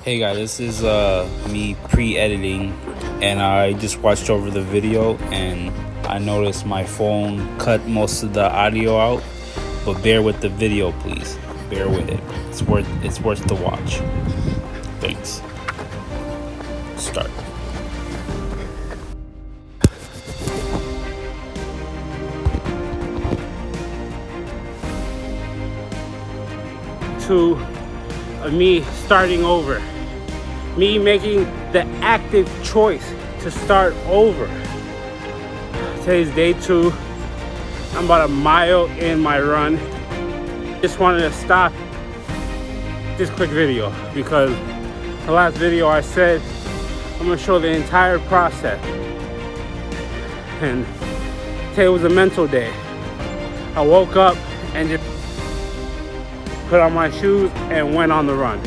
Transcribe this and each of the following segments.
Hey guys, this is me pre-editing, and I just watched over the video and I noticed my phone cut most of the audio out, but bear with the video, please. Bear with it. It's worth the watch. Thanks. Start. To me starting over, me making the active choice to start over. Today's day 2. I'm about a mile in my run. Just wanted to stop this quick video because the last video I said I'm gonna show the entire process, and today was a mental day. I woke up and just put on my shoes and went on the run.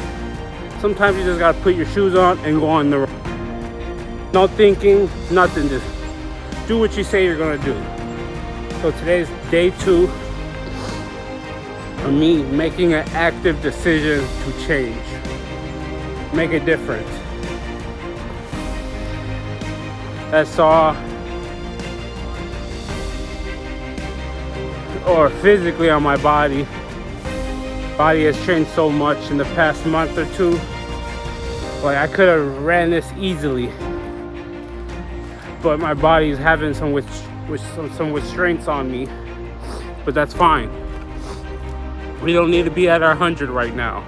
Sometimes you just gotta put your shoes on and go on the run. No thinking, nothing, just do what you say you're gonna do. So today's day 2 of me making an active decision to change, make a difference. That's all. Or physically on my body. Body has changed so much in the past month or 2. Like, I could have ran this easily, but my body is having some restraints on me. But that's fine. We don't need to be at our 100 right now.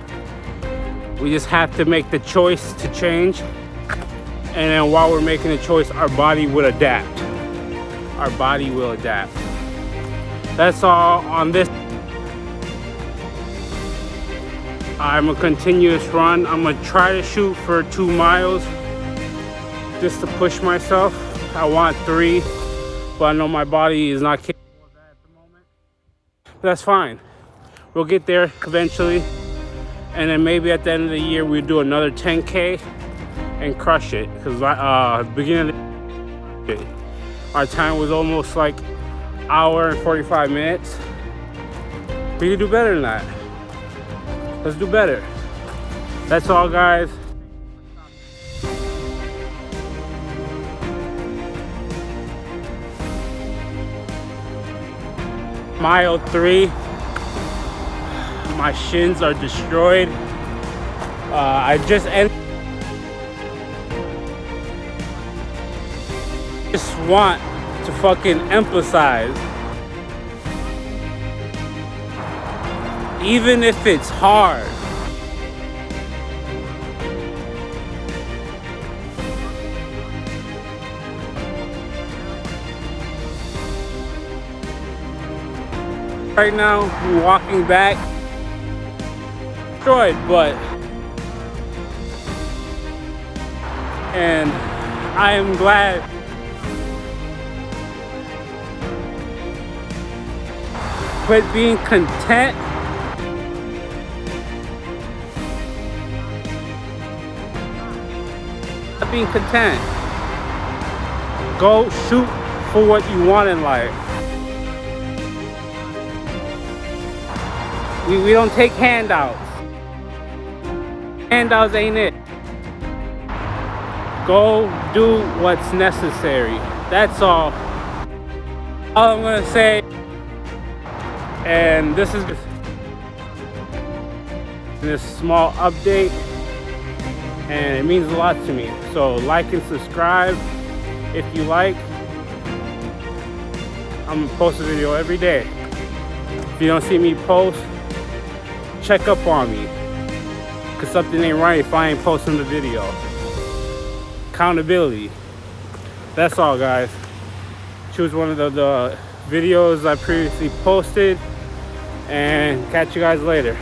We just have to make the choice to change, and then while we're making the choice, our body will adapt. Our body will adapt. That's all on this. I'm a continuous run. I'm gonna try to shoot for 2 miles just to push myself. I want 3, but I know my body is not capable of that at the moment. But that's fine. We'll get there eventually, and then maybe at the end of the year we'll do another 10K and crush it. Because beginning of the our time was almost like hour and 45 minutes. We can do better than that. Let's do better. That's all, guys. Mile 3. My shins are destroyed. I just want to fucking emphasize, even if it's hard, right now I'm walking back destroyed, and I am glad quit being content. Being content. Go shoot for what you want in life. We don't take handouts. Handouts ain't it. Go do what's necessary. That's all I'm gonna say. And this is this small update, and it means a lot to me. So like and subscribe if you like. I'm gonna post a video every day. If you don't see me post, check up on me, because something ain't right if I ain't posting the video. Accountability. That's all, guys. Choose one of the videos I previously posted, and catch you guys later.